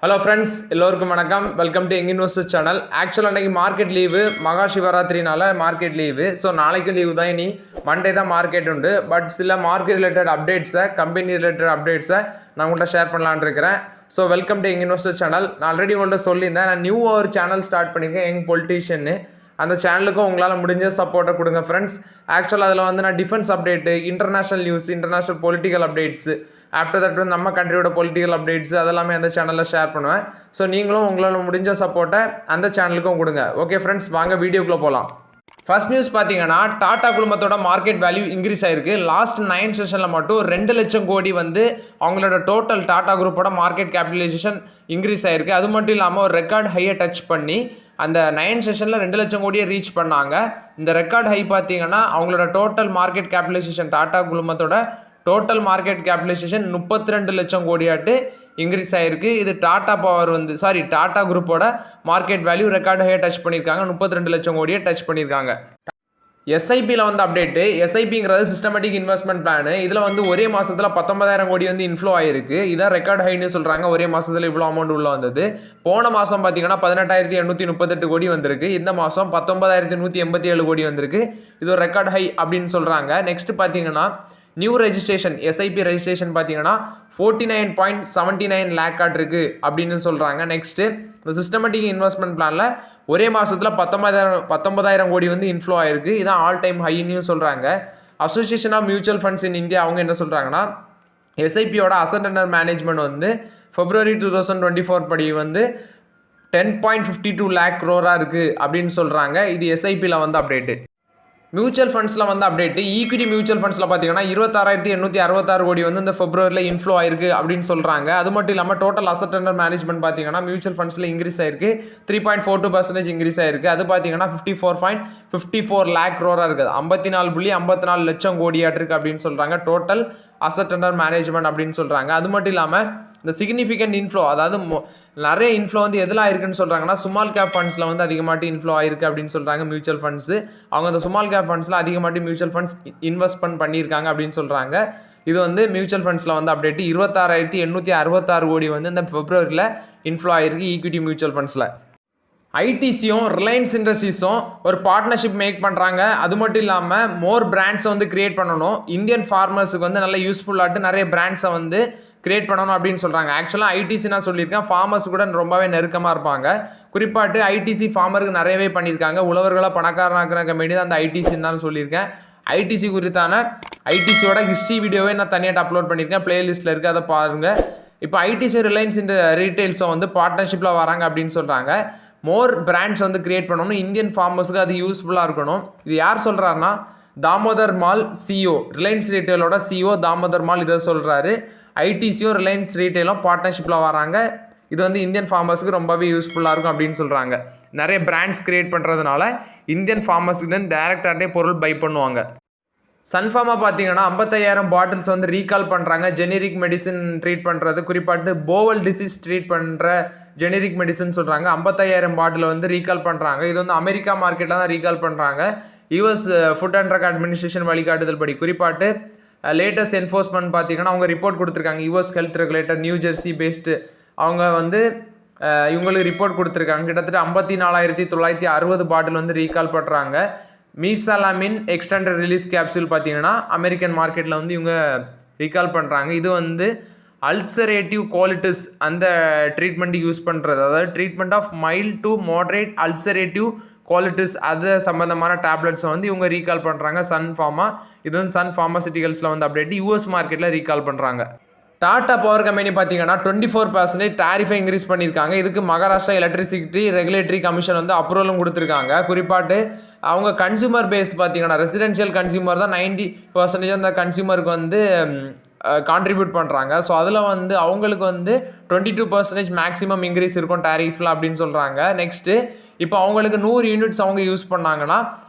Hello friends, எல்லோருக்கும் வணக்கம். Welcome to young investor channel. ஆக்சுவலாக அன்றைக்கி மார்க்கெட் லீவு, மகா சிவராத்திரினால மார்க்கெட் லீவு. ஸோ நாளைக்கு லீவு தான். இனி மண்டே தான் மார்க்கெட் உண்டு. பட் சில மார்க்கெட் ரிலேட்டட் அப்டேட்ஸை, கம்பெனி ரிலேட்டட் அப்டேட்ஸை நான் உங்கள்கிட்ட ஷேர் பண்ணலான்னு இருக்கிறேன். So welcome to young investor channel. நான் ஆல்ரெடி உங்கள்கிட்ட சொல்லியிருந்தேன், நான் நியூவாக ஒரு சேனல் ஸ்டார்ட் பண்ணியிருக்கேன், யங் பொலிட்டீஷியன்னு. அந்த சேனலுக்கும் உங்களால் முடிஞ்ச சப்போர்ட்டை கொடுங்க ஃப்ரெண்ட்ஸ். ஆக்சுவலாக அதில் வந்து நான் defence update, international news, international political updates, after that வந்து நம்ம கண்ட்ரியோட பொலிட்டிக்கல் அப்டேட்ஸ் அதெல்லாமே அந்த சேனலில் ஷேர் பண்ணுவேன். ஸோ நீங்களும் உங்களால் முடிஞ்ச சப்போர்ட்டை அந்த சேனலுக்கும் கொடுங்க. ஓகே ஃப்ரெண்ட்ஸ், வாங்க வீடியோக்குள்ளே போகலாம். ஃபர்ஸ்ட் நியூஸ் பார்த்தீங்கன்னா, டாடா குழுமத்தோட மார்க்கெட் வேல்யூ இன்க்ரீஸ் ஆயிருக்கு. லாஸ்ட் 9 செஷனில் மட்டும் 2 லட்சம் கோடி வந்து அவங்களோட டோட்டல் டாடா குரூப்போட மார்க்கெட் கேபிட்டலைசேஷன் இன்க்ரீஸ் ஆயிருக்கு. அது மட்டும் இல்லாமல் ஒரு ரெக்கார்ட் ஹையை டச் பண்ணி அந்த 9 செஷனில் 2 லட்சம் கோடியை ரீச் பண்ணாங்க. இந்த ரெக்கார்ட் ஹை பார்த்தீங்கன்னா அவங்களோட டோட்டல் மார்க்கெட் கேபிட்டலைசேஷன், டாடா குழுமத்தோட டோட்டல் மார்க்கெட் கேபிட்டலைசேஷன் 32 லட்சம் கோடியாட்டு இன்க்ரீஸ் ஆகிருக்கு. இது டாடா குரூப்போட மார்க்கெட் வேல்யூ ரெக்கார்ட் ஹையை டச் பண்ணியிருக்காங்க. 32 லட்சம் கோடியை டச் பண்ணியிருக்காங்க. எஸ்ஐபியில் வந்து அப்டேட்டு. எஸ்ஐபிங்கிறது சிஸ்டமேட்டிக் இன்வெஸ்ட்மெண்ட் பிளான். இதில் வந்து ஒரே மாதத்தில் 19,000 கோடி வந்து இன்ஃப்ளோ ஆகிருக்கு. இதான் ரெக்கார்ட் ஹைன்னு சொல்கிறாங்க. ஒரே மாதத்தில் இவ்வளோ அமௌண்ட் உள்ள வந்தது. போன மாதம் பார்த்தீங்கன்னா 18,838 கோடி வந்திருக்கு. இந்த மாதம் 19,187 கோடி வந்திருக்கு. இது ஒரு ரெக்கார்ட் ஹை அப்படின்னு சொல்கிறாங்க. நெக்ஸ்ட் பார்த்தீங்கன்னா நியூ ரெஜிஸ்ட்ரேஷன், எஸ்ஐபி ரெஜிஸ்ட்ரேஷன் பார்த்தீங்கன்னா 49.79 லேக் இருக்குது அப்படின்னு சொல்கிறாங்க. நெக்ஸ்ட்டு இந்த சிஸ்டமேட்டிக் இன்வெஸ்ட்மெண்ட் பிளானில் ஒரே மாதத்தில் 19,000 கோடி வந்து இன்ஃப்ளோ ஆயிருக்கு. இதான் ஆல் டைம் ஹைன்னு சொல்கிறாங்க. Association of mutual funds in India அவங்க என்ன சொல்கிறாங்கன்னா, எஸ்ஐபியோட அசட் அண்டர் மேனேஜ்மெண்ட் வந்து February 2024 படி வந்து 10.52 லேக் க்ரோராக இருக்குது அப்படின்னு சொல்கிறாங்க. இது எஸ்ஐபியில் வந்து அப்டேட்டு. மியூச்சுவல் ஃபண்ட்ஸில் வந்து அப்டேட்டு. ஈக்விட்டி மியூச்சுவல் ஃபண்ட்ஸில் பார்த்தீங்கன்னா 26,866 கோடி வந்து இந்த Februaryல இன்ஃப்ளோ ஆயிருக்கு அப்படின்னு சொல்கிறாங்க. அது மட்டும் இல்லாமல் டோட்டல் அசட் அண்டர் மேனேஜ்மெண்ட் பார்த்தீங்கன்னா மியூச்சுவல் ஃபண்ட்ஸில் இன்க்ரீஸ் ஆயிருக்கு. 3.42% இன்க்ரீஸ் ஆயிருக்கு. அது பார்த்தீங்கன்னா 54.54 லேக் க்ரோராக இருக்குது. 54.54 லட்சம் கோடியாட்டு இருக்குது அப்படின்னு சொல்கிறாங்க. டோட்டல் அசட் அண்டர் மேனேஜ்மெண்ட் அப்படின்னு சொல்கிறாங்க. அது மட்டும் இல்லாமல் இந்த சிக்னிஃபிகண்ட் இன்ஃப்ளோ, அதாவது நிறைய இன்ஃப்ளோ வந்து எதில் ஆயிருக்குன்னு சொல்கிறாங்கன்னா, ஸ்மால் கேப் ஃபண்ட்ஸில் வந்து அதிகமாட்டி இன்ஃப்ளோ ஆயிருக்கு அப்படின்னு சொல்கிறாங்க. மியூச்சுவல் ஃபண்ட்ஸு அவங்க அந்த ஸ்மால் கேப் ஃபண்ட்ஸில் அதிகமாட்டி மியூச்சுவல் ஃபண்ட்ஸ் இன்வெஸ்ட்மெண்ட் பண்ணியிருக்காங்க அப்படின்னு சொல்கிறாங்க. இது வந்து மியூச்சுவல் ஃபண்ட்ஸில் வந்து அப்டேட்டு. 26,866 கோடி வந்து இந்த Februaryல இன்ஃப்ளோ ஆயிருக்கு ஈக்விட்டி மியூச்சுவல் ஃபண்ட்ஸில். ஐடிசியும் ரிலையன்ஸ் இண்டஸ்ட்ரீஸும் ஒரு பார்ட்னர்ஷிப் மேக் பண்ணுறாங்க. அது மட்டும் இல்லாமல் மோர் பிராண்ட்ஸை வந்து கிரியேட் பண்ணணும். இந்தியன் ஃபார்மர்ஸுக்கு வந்து நல்ல யூஸ்ஃபுல்லாட்டு நிறைய பிராண்ட்ஸை வந்து கிரியேட் பண்ணணும் அப்படின்னு சொல்கிறாங்க. ஆக்சுவலாக ஐடிசி நான் சொல்லியிருக்கேன், ஃபார்மர்ஸ் கூட ரொம்பவே நெருக்கமாக இருப்பாங்க. குறிப்பாட்டு ஐடிசி ஃபார்மருக்கு நிறையவே பண்ணியிருக்காங்க. உழவர்களை பணக்காரனாக்குற கம்பெனி தான் அந்த ஐடிசின்னு தான் சொல்லியிருக்கேன். ஐடிசி குறித்தான ஐடிசியோட ஹிஸ்ட்ரி வீடியோவே நான் தனியாக அப்லோட் பண்ணியிருக்கேன், பிளேலிஸ்ட்டில் இருக்குது, அதை பாருங்கள். இப்போ ஐடிசி ரிலையன்ஸ் இந்த ரீட்டைல்ஸும் வந்து பார்ட்னர்ஷிப்பில் வராங்க அப்படின்னு சொல்கிறாங்க. மோர் பிராண்ட்ஸ் வந்து கிரியேட் பண்ணணும். இந்தியன் ஃபார்மர்ஸுக்கு அது யூஸ்ஃபுல்லாக இருக்கணும். இது யார் சொல்கிறாருன்னா, தாமோதர் மால் சிஓ, ரிலையன்ஸ் ரீட்டைலோட சிஓ தாமோதர் மால் இதை சொல்கிறாரு. ஐடிசியும் ரிலையன்ஸ் ரீட்டைலும் பார்ட்னர்ஷிப்பில் வராங்க. இது வந்து இந்தியன் ஃபார்மர்ஸுக்கு ரொம்பவே யூஸ்ஃபுல்லாக இருக்கும் அப்படின்னு சொல்கிறாங்க. நிறைய பிராண்ட்ஸ் கிரியேட் பண்ணுறதுனால இந்தியன் ஃபார்மர்ஸுக்கு டேரெக்டாகவே பொருள் பை பண்ணுவாங்க. சன்ஃபார்மா பார்த்தீங்கன்னா 55,000 பாட்டில்ஸ் வந்து ரீகால் பண்ணுறாங்க. ஜெனரிக் மெடிசன் ட்ரீட் பண்ணுறது, குறிப்பாட்டு போவல் டிசீஸ் ட்ரீட் பண்ணுற ஜெனரிக் மெடிசன் சொல்கிறாங்க. 55,000 பாட்டில் வந்து ரீகால் பண்ணுறாங்க. இது வந்து அமெரிக்கா மார்க்கெட்டில் தான் ரீகால் பண்ணுறாங்க. US food and drug administration வழிகாட்டுதல் படி. குறிப்பாட்டு லேட்டஸ்ட் என்ஃபோர்ஸ்மெண்ட் பார்த்தீங்கன்னா அவங்க ரிப்போர்ட் கொடுத்துருக்காங்க. US health regulator New Jersey based அவங்க வந்து இவங்களுக்கு ரிப்போர்ட் கொடுத்துருக்காங்க. கிட்டத்தட்ட 54,960 பாட்டில் வந்து ரீகால் பண்ணுறாங்க. மீசாலாமின் எக்ஸ்டெண்டட் ரிலீஸ் கேப்சூல் பார்த்தீங்கன்னா அமெரிக்கன் மார்க்கெட்டில் வந்து இவங்க ரீகால் பண்ணுறாங்க. இது வந்து அல்சரேட்டிவ் கோலிட்டிஸ் அந்த ட்ரீட்மெண்ட்டுக்கு யூஸ் பண்ணுறது, அதாவது treatment of mild to moderate ulcerative colitis அது சம்மந்தமான டேப்லெட்ஸை வந்து இவங்க ரீகால் பண்ணுறாங்க. சன்ஃபார்மா இது வந்து சன் ஃபார்மசிட்டிகல்ஸில் வந்து அப்டேட். யூஎஸ் மார்க்கெட்டில் ரீகால் பண்ணுறாங்க. டாடா பவர் கம்பெனி பார்த்தீங்கன்னா 24% டாரிஃபை இன்க்ரீஸ் பண்ணியிருக்காங்க. இதுக்கு மகாராஷ்டிரா எலக்ட்ரிசிட்டி ரெகுலேட்டரி கமிஷன் வந்து அப்ரூவலும் கொடுத்துருக்காங்க. குறிப்பாட்டு அவங்க கன்சியூமர் பேஸ் பார்த்தீங்கன்னா ரெசிடென்ஷியல் கன்சியூமர் தான் 90% அந்த கன்சியூமருக்கு வந்து கான்ட்ரிபியூட் பண்ணுறாங்க. ஸோ அதில் வந்து அவங்களுக்கு வந்து 22% மேக்ஸிமம் இன்க்ரீஸ் இருக்கும் டாரிஃபில் அப்படின்னு சொல்கிறாங்க. நெக்ஸ்ட்டு இப்போ அவங்களுக்கு 100 யூனிட்ஸ் அவங்க யூஸ் பண்ணாங்கன்னா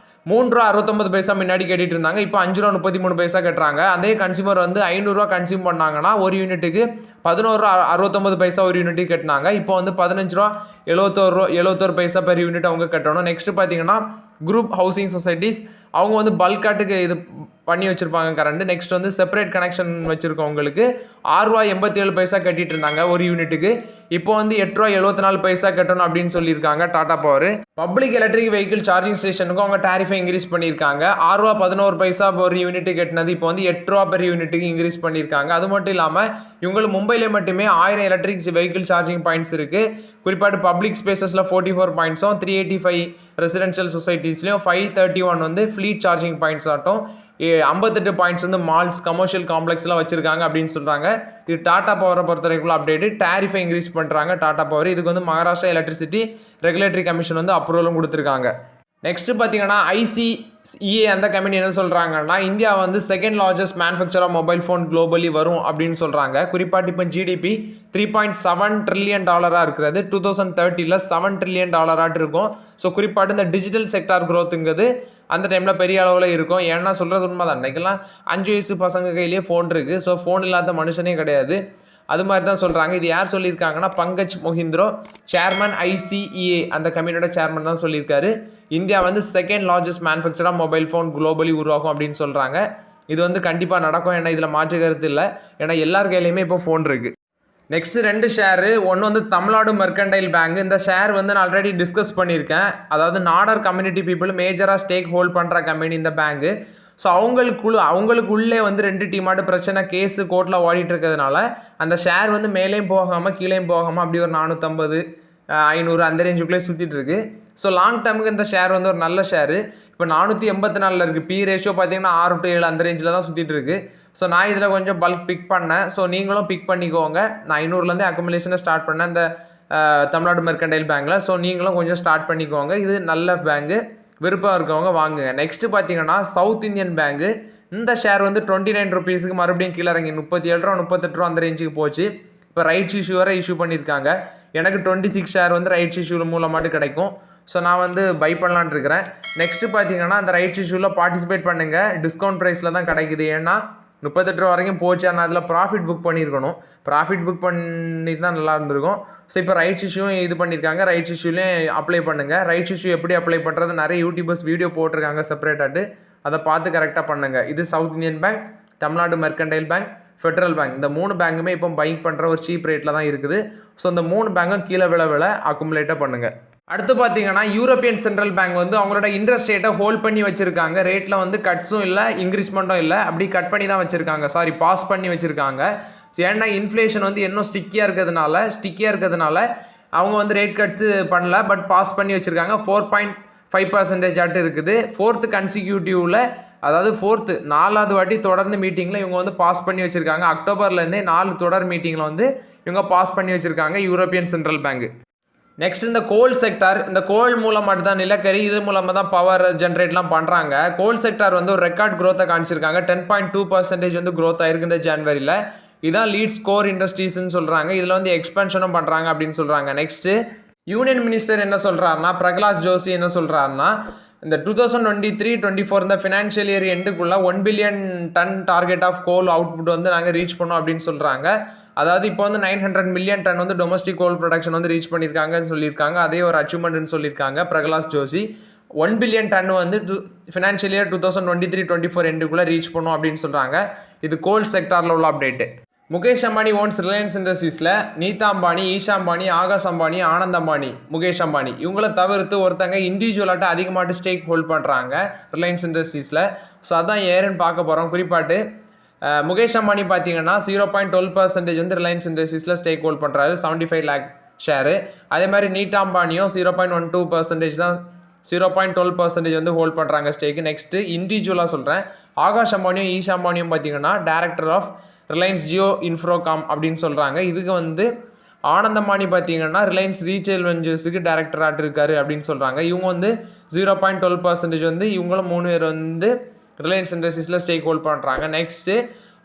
₹3.69 முன்னாடி கேட்டுட்டு இருந்தாங்க. இப்போ ₹5.33 கட்டுறாங்க. அதே கன்சியூமர் வந்து ₹500 கன்சியூம் பண்ணாங்கன்னா ஒரு யூனிட்டுக்கு ₹11.69 ஒரு யூனிட்டுக்கு கட்டினாங்க. இப்போ வந்து ₹15.71 பெர் யூனிட் அவங்க கட்டணும். நெக்ஸ்ட் பார்த்தீங்கன்னா குரூப் ஹவுசிங் சொசைட்டிஸ் அவங்க வந்து பல்காட்டுக்கு இது பண்ணி வச்சுருப்பாங்க கரண்ட். நெக்ஸ்ட் வந்து செப்பரேட் கனெக்ஷன் வச்சுருக்கவங்களுக்கு ₹6.87 கட்டிட்டு இருந்தாங்க ஒரு யூனிட்டுக்கு. இப்போ வந்து ₹8.74 கட்டணும் அப்படின்னு சொல்லியிருக்காங்க Tata power. Public electric vehicle charging ஸ்டேஷனுக்கும் அவங்க டாரிஃபை இன்க்ரீஸ் பண்ணியிருக்காங்க. ₹6.11 ஒரு யூனிட்டு கட்டினது இப்போ வந்து ₹8 பெர் யூனிட்டுக்கு இன்க்ரீஸ் பண்ணியிருக்காங்க. அது மட்டும் இல்லாமல் இவங்களுக்கு மும்பையில் மட்டுமே 1000 எலக்ட்ரிக் வெஹிக்கிள் சார்ஜிங் பாயிண்ட்ஸ் இருக்குது. குறிப்பாட்டு பப்ளிக் ஸ்பேசஸில் 44 பாயிண்ட்ஸும் 385 ரெசிடென்ஷியல் சொசைட்டிஸ்லையும் 531 வந்து ஃப்ளீட் சார்ஜிங் பாயிண்ட்ஸ் ஆட்டும் 58 பாயிண்ட்ஸ் வந்து மால்ஸ் கமர்ஷியல் காம்ப்ளெக்ஸ்லாம் வச்சிருக்காங்க அப்படின்னு சொல்கிறாங்க. இது டாடா பவரை பொறுத்த வரைக்கும் அப்டேட்டு. டாரிஃபை இன்க்ரீஸ் பண்ணுறாங்க டாடா பவர். இதுக்கு வந்து மகாராஷ்டிரா எலக்ட்ரிசிட்டி ரெகுலேட்டரி கமிஷன் வந்து அப்ரூவலும் கொடுத்துருக்காங்க. நெக்ஸ்ட் பார்த்தீங்கன்னா ICEA அந்த கம்பெனி என்ன சொல்கிறாங்கன்னா இந்தியா வந்து second largest manufacture of mobile phone globally வரும் அப்படின்னு சொல்கிறாங்க. குறிப்பாட்டு இப்போ GDP $3.7 ட்ரில்லியன் இருக்கிறது. 2030 $7 ட்ரில்லியன் இருக்கும். ஸோ குறிப்பாட்டு இந்த டிஜிட்டல் செக்டார் க்ரோத்துங்கிறது அந்த டைமில் பெரிய அளவில் இருக்கும். ஏன்னா சொல்கிறது உண்மை தான். அன்றைக்கெல்லாம் 5 வயசு பசங்க கையிலேயே ஃபோன் இருக்குது. ஸோ ஃபோன் இல்லாத மனுஷனே கிடையாது. அது மாதிரி தான் சொல்கிறாங்க. இது யார் சொல்லியிருக்காங்கன்னா பங்கஜ் மொஹிந்திரோ, சேர்மன் ICEA அந்த கம்பெனியோட சேர்மன் தான் சொல்லியிருக்காரு. இந்தியா வந்து second largest manufacture of mobile phone globally உருவாகும் அப்படின்னு சொல்கிறாங்க. இது வந்து கண்டிப்பாக நடக்கும். ஏன்னா இதில் மாற்று கருத்து இல்லை. ஏன்னா எல்லார் கையிலையுமே இப்போ ஃபோன் இருக்குது. Next 2 share. ஒன்று வந்து தமிழ்நாடு மெர்கன்டைல் பேங்க். இந்த ஷேர் வந்து நான் ஆல்ரெடி டிஸ்கஸ் பண்ணியிருக்கேன். அதாவது நாடர் கம்யூனிட்டி பீப்புள் மேஜராக ஸ்டேக் ஹோல்ட் பண்ணுற கம்பெனி இந்த பேங்கு. ஸோ அவங்களுக்குள்ளே வந்து 2 டீமாட்டு பிரச்சனை கேஸு கோர்ட்டில் ஓடிட்டு இருக்கிறதுனால அந்த ஷேர் வந்து மேலேயும் போகாமல் கீழேயும் போகாமல் அப்படி ஒரு 450 500 அந்த ரேஞ்சுக்குள்ளே சுற்றிட்டு இருக்கு. ஸோ லாங் டேர்முக்கு இந்த ஷேர் வந்து ஒரு நல்ல ஷேரு. இப்போ 484 இருக்குது. P ரேஷியோ பார்த்தீங்கன்னா 6 to 7 அந்த ரேஞ்சில் தான் சுற்றிட்டு இருக்கு. ஸோ நான் இதில் கொஞ்சம் பல்க் பிக் பண்ணேன். ஸோ நீங்களும் பிக் பண்ணிக்கோங்க. நான் 500லேருந்து அக்குமுலேஷனை ஸ்டார்ட் பண்ணேன் இந்த தமிழ்நாடு மெர்கன்டைல் பேங்க்கில். ஸோ நீங்களும் கொஞ்சம் ஸ்டார்ட் பண்ணிக்கோங்க. இது நல்ல பேங்கு. விருப்பம் இருக்கவங்க வாங்குங்க. நெக்ஸ்ட்டு பார்த்தீங்கன்னா சவுத் இந்தியன் பேங்கு. இந்த ஷேர் வந்து 29 rupeesக்கு மறுபடியும் கீழே இறங்கி 37 38 அந்த ரேஞ்சுக்கு போச்சு. இப்போ ரைட்ஸ் இஷ்யூ வரை இஷ்யூ பண்ணியிருக்காங்க. எனக்கு 26 ஷேர் வந்து ரைட்ஸ் இஷ்யூவில் மூலமாட்டு கிடைக்கும். ஸோ நான் வந்து பை பண்ணலான்னு இருக்கிறேன். நெக்ஸ்ட்டு பார்த்தீங்கன்னா அந்த ரைட்ஸ் இஷ்யூவில் பார்ட்டிசிபேட் பண்ணுங்கள். டிஸ்கவுண்ட் ப்ரைஸில் தான் கிடைக்குது. ஏன்னா 38 வரைக்கும் போச்சு. ஆனால் அதில் ப்ராஃபிட் புக் பண்ணியிருக்கணும். ப்ராஃபிட் புக் பண்ணி தான் நல்லா இருந்திருக்கும். ஸோ இப்போ ரைட்ஸ் இஷ்யூவும் இது பண்ணியிருக்காங்க. ரைட்ஸ் இஷ்யூலையும் அப்ளை பண்ணுங்கள். ரைட்ஸ் இஷ்யூ எப்படி அப்ளை பண்ணுறது நிறைய யூடியூபர்ஸ் வீடியோ போட்டிருக்காங்க செப்பரேட்டாட்டு. அதை பார்த்து கரெக்டாக பண்ணுங்கள். இது south Indian bank, Tamil Nadu mercantile bank, federal bank. இந்த 3 பேங்குமே இப்போ பைக் பண்ணுற ஒரு சீப் ரேட்டில் தான் இருக்குது. ஸோ இந்த 3 பேங்கும் கீழே விழ அக்குமுலேட்டாக பண்ணுங்கள். அடுத்து பார்த்தீங்கன்னா யூரோப்பியன் சென்ட்ரல் பேங்க் வந்து அவங்களோட இன்ட்ரெஸ்ட் ரேட்டை ஹோல்ட் பண்ணி வச்சுருக்காங்க. ரேட்டில் வந்து கட்ஸும் இல்லை இன்க்ரீஸ்மெண்ட்டும் இல்லை. அப்படி கட் பண்ணி தான் வச்சுருக்காங்க. பாஸ் பண்ணி வச்சுருக்காங்க. ஏன்னா இன்ஃப்ளேஷன் வந்து இன்னும் ஸ்டிக்கியாக இருக்கிறதுனால அவங்க வந்து ரேட் கட்ஸு பண்ணல. பட் பாஸ் பண்ணி வச்சுருக்காங்க. 4.5% ஆட்டு இருக்குது. 4th கன்சிக்யூட்டிவில், அதாவது 4வது வாட்டி தொடர்ந்து மீட்டிங்கில் இவங்க வந்து பாஸ் பண்ணி வச்சுருக்காங்க. அக்டோபர்லேருந்தே 4 தொடர் மீட்டிங்கில் வந்து இவங்க பாஸ் பண்ணி வச்சுருக்காங்க யூரோப்பியன் சென்ட்ரல் பேங்க். நெக்ஸ்ட் இந்த கோல் செக்டார். இந்த கோல் மூலம் மட்டும்தான் நிலக்கரி இது மூலமாக தான் பவர் ஜென்ரேட்லாம் பண்ணுறாங்க. கோல் செக்டார் வந்து ஒரு ரெக்கார்ட் க்ரோத்தை காமிச்சிருக்காங்க. 10.2% வந்து க்ரோத் ஆயிருக்கு இந்த ஜனவரியில். இதான் லீட்ஸ் கோர் இண்டஸ்ட்ரீஸ்ன்னு சொல்கிறாங்க. இதில் வந்து எக்ஸ்பென்ஷனும் பண்ணுறாங்க அப்படின்னு சொல்கிறாங்க. நெக்ஸ்ட்டு யூனியன் மினிஸ்டர் என்ன சொல்கிறாருன்னா பிரகலாத் ஜோஷி என்ன சொல்கிறாருன்னா இந்த 2023-24 இந்த ஃபினான்ஷியல் இயர் எண்டுக்குள்ளே 1 billion ton target of coal output வந்து நாங்கள் ரீச் பண்ணோம் அப்படின்னு சொல்கிறாங்க. அதாவது இப்போ வந்து 900 மில்லியன் டன் வந்து டொமஸ்டிக் கோல் ப்ரொடக்ஷன் வந்து ரீச் பண்ணியிருக்காங்கன்னு சொல்லியிருக்காங்க. அதே ஒரு அச்சீவ்மெண்ட்னு சொல்லியிருக்காங்க பிரகலாத் ஜோஷி. 1 பில்லியன் டன் வந்து ஃபினான்ஷியல் இயர் 2023-24 எண்டுக்குள்ளே ரீச் பண்ணோம் அப்படின்னு சொல்கிறாங்க. இது கோல் செக்டாரில் உள்ள அப்டேட்டு. முகேஷ் அம்பானி ஓன்ஸ் ரிலையன்ஸ் இண்டஸ்ட்ரீஸில் நீதா அம்பானி, ஈஷா அம்பானி, ஆகாஷ் அம்பானி, ஆனந்த் அம்பானி, முகேஷ் அம்பானி இவங்கள தவிர்த்து ஒருத்தங்க இண்டிவிஜுவலாட்டு அதிகமாட்டு ஸ்டேக் ஹோல்ட் பண்ணுறாங்க ரிலையன்ஸ் இண்டஸ்ட்ரீஸில். ஸோ அதான் ஏறுன்னு பார்க்க போகிறோம். குறிப்பாட்டு முகேஷ் அம்பானி பார்த்தீங்கன்னா 0.12% வந்து ரிலையன்ஸ் இண்டஸ்ட்ரீஸில் ஸ்டேக் ஹோல்ட் பண்ணுறாரு, 75 lakh ஷேரு. அதே மாதிரி நீதா அம்பானியும் 0.12% தான் 0.12% வந்து ஹோல்ட் பண்ணுறாங்க ஸ்டேக்கு. நெக்ஸ்ட்டு இண்டிவிஜுவலாக சொல்கிறேன். ஆகாஷ் அம்பானியும் ஈஷா அம்பானியும் பார்த்தீங்கன்னா டைரக்டர் ஆஃப் ரிலையன்ஸ் ஜியோ இன்ஃப்ரோகாம் அப்படின்னு சொல்கிறாங்க. இதுக்கு வந்து ஆனந்த் அம்பானி பார்த்தீங்கன்னா ரிலையன்ஸ் ரீட்டைல் வெஞ்சர்ஸுக்கு டைரக்டராக இருக்காரு அப்படின்னு சொல்கிறாங்க. இவங்க வந்து 0.12% வந்து இவங்களும் 3 பேர் வந்து ரிலையன்ஸ் இண்டஸ்ட்ரீஸில் ஸ்டேக் ஹோல்ட் பண்ணுறாங்க. நெக்ஸ்ட்டு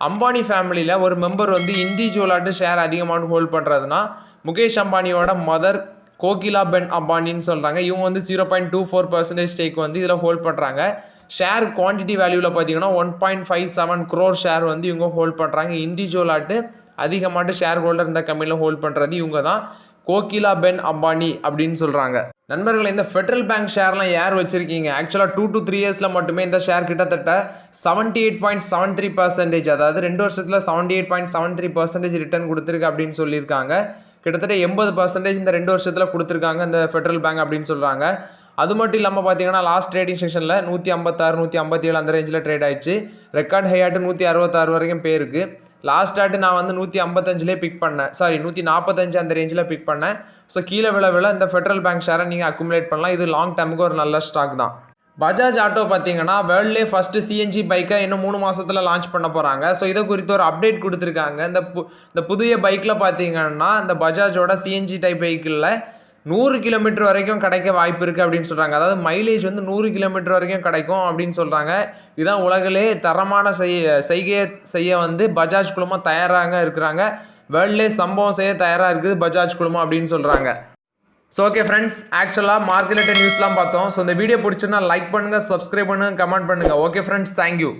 அம்பானி ஃபேமிலியில் ஒரு மெம்பர் வந்து இண்டிவிஜுவலாட்டு ஷேர் அதிகமாக ஹோல்ட் பண்ணுறதுனா முகேஷ் அம்பானியோட மதர் கோகிலா பென் அம்பானின்னு சொல்கிறாங்க. இவங்க வந்து 0.24% ஸ்டேக் வந்து இதில் ஹோல்ட் பண்ணுறாங்க. ஷேர் குவான்டிட்டி வேல்யூவில் பார்த்தீங்கன்னா 1.57 crore ஷேர் வந்து இவங்க ஹோல்ட் பண்ணுறாங்க. இண்டிவிஜுவலாட்டு அதிகமாட்டு ஷேர் ஹோல்டர் இந்த கம்பெனியில் ஹோல்ட் பண்ணுறது இவங்க தான். கோகிலா பென் அம்பானி அப்படின்னு சொல்கிறாங்க. நண்பர்கள், இந்த ஃபெடரல் பேங்க் ஷேர்லாம் யார் வச்சுருக்கீங்க? ஆக்சுவலாக 2 to 3 இயர்ஸில் மட்டுமே இந்த ஷேர் கிட்டத்தட்ட 78.73%, அதாவது 2 வருஷத்தில் 78.73% ரிட்டர்ன் கொடுத்துருக்கு அப்படின்னு சொல்லியிருக்காங்க. கிட்டத்தட்ட 80% இந்த 2 வருஷத்தில் கொடுத்துருக்காங்க இந்த ஃபெடரல் பேங்க் அப்படின்னு சொல்கிறாங்க. அது மட்டும் இல்லாமல் பார்த்தீங்கன்னா லாஸ்ட் ட்ரேடிங் செஷனில் 156 157 அந்த ரேஞ்சில் ட்ரேட் ஆயிடுச்சு. ரெக்கார்ட் ஹையாட்டு 166 வரைக்கும் பேருக்கு. லாஸ்ட் ஆட்டு நான் வந்து 155 பிக் பண்ணேன், 145 அந்த ரேஞ்சில் பிக் பண்ணேன். ஸோ கீழே விழ இந்த ஃபெடரல் பேங்க் ஷேரை நீங்கள் அக்குமுலேட் பண்ணலாம். இது லாங் டேர்முக்கு ஒரு நல்ல ஸ்டாக் தான். பஜாஜ் ஆட்டோ பார்த்தீங்கன்னா வேர்ல்ட்லேயே ஃபஸ்ட்டு சிஎன்ஜி பைக்கை இன்னும் 3 மாதத்தில் லான்ச் பண்ண போகிறாங்க. ஸோ இதை குறித்து ஒரு அப்டேட் கொடுத்துருக்காங்க. இந்த புதிய பைக்கில் பார்த்தீங்கன்னா இந்த பஜாஜோட சிஎன்ஜி டைப் வெஹிக்கிளில் 100 கிலோமீட்டர் வரைக்கும் கிடைக்க வாய்ப்பு இருக்குது அப்படின்னு சொல்கிறாங்க. அதாவது மைலேஜ் வந்து 100 கிலோமீட்டர் வரைக்கும் கிடைக்கும் அப்படின்னு சொல்கிறாங்க. இதுதான் உலகிலே தரமான செய்கையை செய்ய வந்து பஜாஜ் குழுமம் தயாராக இருக்கிறாங்க. வேர்ல்ட்லே சம்பவம் செய்ய தயாராக இருக்குது பஜாஜ் குழுமம் அப்படின்னு சொல்கிறாங்க. ஸோ ஓகே ஃப்ரெண்ட்ஸ், ஆக்சுவலாக மார்க்கெட் நியூஸ்லாம் பார்த்தோம். ஸோ இந்த வீடியோ பிடிச்சுன்னா லைக் பண்ணுங்கள், சப்ஸ்கிரைப் பண்ணுங்கள், கமெண்ட் பண்ணுங்கள். Okay friends, thank you.